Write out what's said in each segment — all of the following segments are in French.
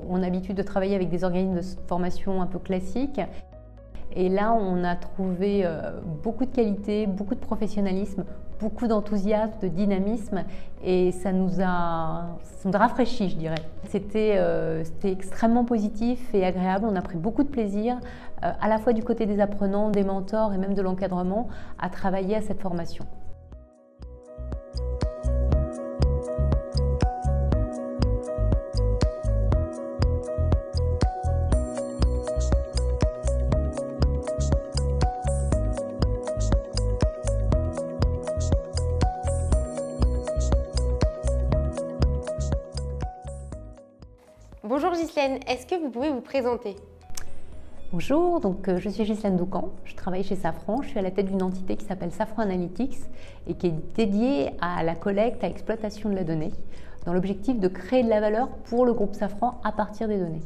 On a l'habitude de travailler avec des organismes de formation un peu classiques. Et là, on a trouvé beaucoup de qualité, beaucoup de professionnalisme, beaucoup d'enthousiasme, de dynamisme, et ça nous a rafraîchi, je dirais. C'était extrêmement positif et agréable. On a pris beaucoup de plaisir, à la fois du côté des apprenants, des mentors et même de l'encadrement, à travailler à cette formation. Bonjour Ghislaine, est-ce que vous pouvez vous présenter? Bonjour, je suis Ghislaine Doucan, je travaille chez Safran, je suis à la tête d'une entité qui s'appelle Safran Analytics et qui est dédiée à la collecte, à l'exploitation de la donnée, dans l'objectif de créer de la valeur pour le groupe Safran à partir des données.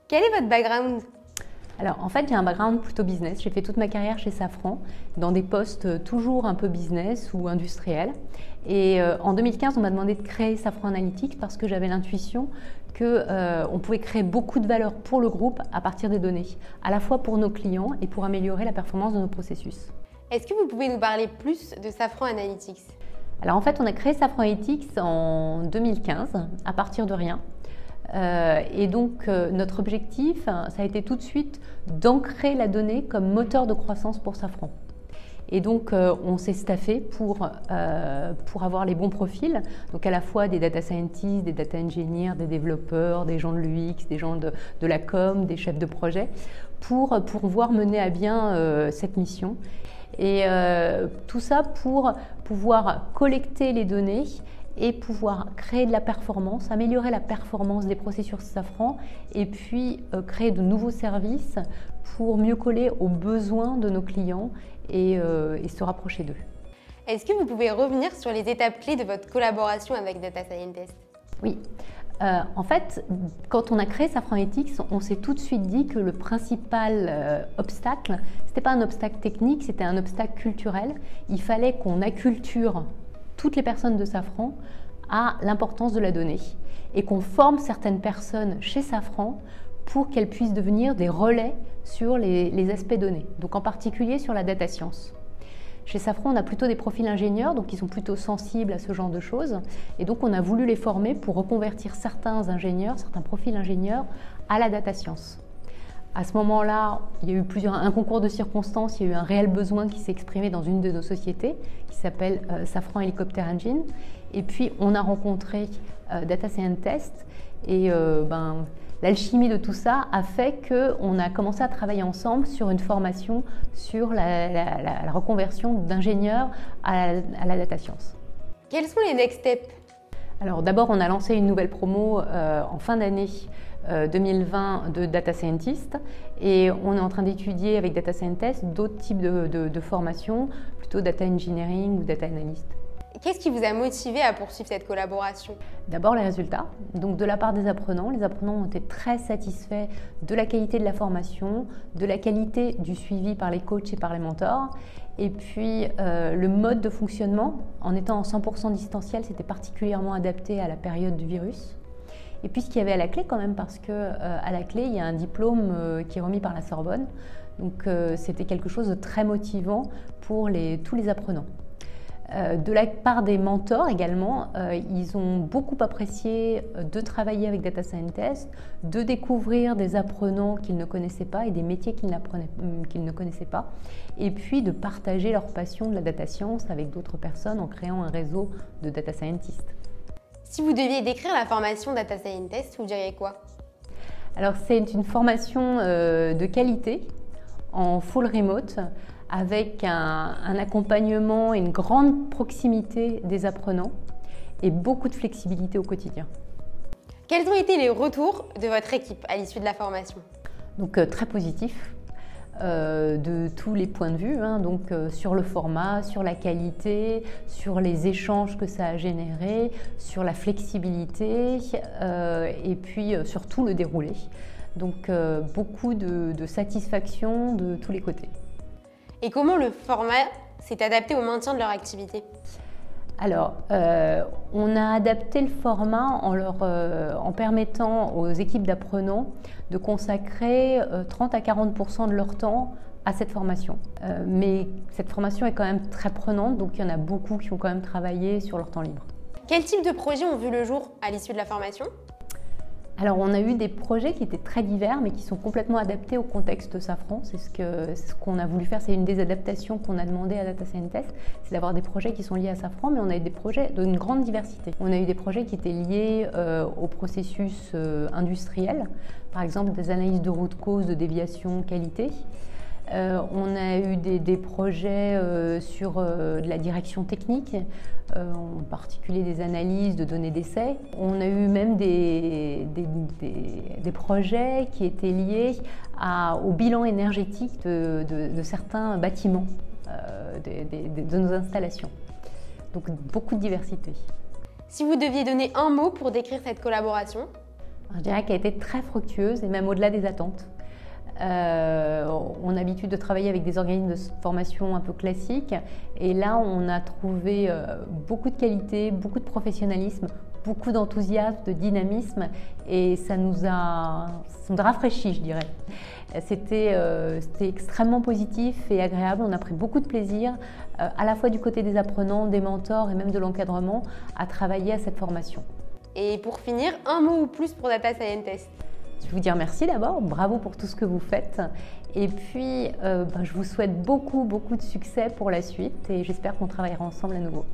Quel est votre background? Alors en fait j'ai un background plutôt business, j'ai fait toute ma carrière chez Safran dans des postes toujours un peu business ou industriels, et en 2015 on m'a demandé de créer Safran Analytics parce que j'avais l'intuition qu'on pouvait créer beaucoup de valeur pour le groupe à partir des données, à la fois pour nos clients et pour améliorer la performance de nos processus. Est-ce que vous pouvez nous parler plus de Safran Analytics? Alors en fait on a créé Safran Analytics en 2015 à partir de rien. Et donc notre objectif, ça a été tout de suite d'ancrer la donnée comme moteur de croissance pour Safran. Et donc on s'est staffé pour avoir les bons profils, donc à la fois des data scientists, des data engineers, des développeurs, des gens de l'UX, des gens de la com, des chefs de projet, pour pouvoir mener à bien cette mission. Et tout ça pour pouvoir collecter les données et pouvoir créer de la performance, améliorer la performance des processus Safran et puis créer de nouveaux services pour mieux coller aux besoins de nos clients et se rapprocher d'eux. Est-ce que vous pouvez revenir sur les étapes clés de votre collaboration avec Data Scientist? Oui. En fait, quand on a créé Safran Analytics, on s'est tout de suite dit que le principal obstacle, ce n'était pas un obstacle technique, c'était un obstacle culturel. Il fallait qu'on acculture toutes les personnes de Safran à l'importance de la donnée et qu'on forme certaines personnes chez Safran pour qu'elles puissent devenir des relais sur les aspects donnés, donc en particulier sur la data science. Chez Safran, on a plutôt des profils ingénieurs, donc ils sont plutôt sensibles à ce genre de choses, et donc on a voulu les former pour reconvertir certains ingénieurs, certains profils ingénieurs à la data science. À ce moment-là, il y a eu un concours de circonstances, il y a eu un réel besoin qui s'est exprimé dans une de nos sociétés qui s'appelle Safran Helicopter Engine. Et puis, on a rencontré Data Scientist et l'alchimie de tout ça a fait qu'on a commencé à travailler ensemble sur une formation sur la reconversion d'ingénieurs à la data science. Quels sont les next steps? Alors d'abord, on a lancé une nouvelle promo en fin d'année 2020 de Data Scientist et on est en train d'étudier avec Data Scientist d'autres types de formations, plutôt Data Engineering ou Data Analyst. Qu'est-ce qui vous a motivé à poursuivre cette collaboration? D'abord les résultats. Donc de la part des apprenants, les apprenants ont été très satisfaits de la qualité de la formation, de la qualité du suivi par les coachs et par les mentors. Et puis le mode de fonctionnement, en étant en 100% distanciel, c'était particulièrement adapté à la période du virus. Et puis ce qu'il y avait à la clé quand même, parce qu'à la clé, il y a un diplôme qui est remis par la Sorbonne. Donc c'était quelque chose de très motivant pour tous les apprenants. De la part des mentors également, ils ont beaucoup apprécié de travailler avec Data Scientist, de découvrir des apprenants qu'ils ne connaissaient pas et des métiers qu'ils ne connaissaient pas, et puis de partager leur passion de la data science avec d'autres personnes en créant un réseau de data scientists. Si vous deviez décrire la formation Data Scientist, vous diriez quoi? Alors c'est une formation de qualité en full remote, avec un accompagnement et une grande proximité des apprenants et beaucoup de flexibilité au quotidien. Quels ont été les retours de votre équipe à l'issue de la formation? Donc très positif de tous les points de vue, donc sur le format, sur la qualité, sur les échanges que ça a généré, sur la flexibilité et puis surtout le déroulé. Donc beaucoup de satisfaction de tous les côtés. Et comment le format s'est adapté au maintien de leur activité? Alors, on a adapté le format en permettant aux équipes d'apprenants de consacrer 30 à 40% de leur temps à cette formation. Mais cette formation est quand même très prenante, donc il y en a beaucoup qui ont quand même travaillé sur leur temps libre. Quel type de projets ont vu le jour à l'issue de la formation ? Alors, on a eu des projets qui étaient très divers, mais qui sont complètement adaptés au contexte Safran. C'est ce qu'on a voulu faire. C'est une des adaptations qu'on a demandé à Data Scientist, c'est d'avoir des projets qui sont liés à Safran, mais on a eu des projets d'une grande diversité. On a eu des projets qui étaient liés au processus industriel, par exemple des analyses de route cause, de déviation, qualité. On a eu des projets sur de la direction technique, en particulier des analyses de données d'essai. On a eu même des projets qui étaient liés au bilan énergétique de certains bâtiments, de nos installations. Donc beaucoup de diversité. Si vous deviez donner un mot pour décrire cette collaboration ? Je dirais qu'elle a été très fructueuse et même au-delà des attentes. On a l'habitude de travailler avec des organismes de formation un peu classiques et là on a trouvé beaucoup de qualité, beaucoup de professionnalisme, beaucoup d'enthousiasme, de dynamisme et ça nous a rafraîchi, je dirais. C'était extrêmement positif et agréable, on a pris beaucoup de plaisir à la fois du côté des apprenants, des mentors et même de l'encadrement à travailler à cette formation. Et pour finir, un mot ou plus pour Data Scientist ? Je vais vous dire merci d'abord, bravo pour tout ce que vous faites. Et puis, je vous souhaite beaucoup de succès pour la suite et j'espère qu'on travaillera ensemble à nouveau.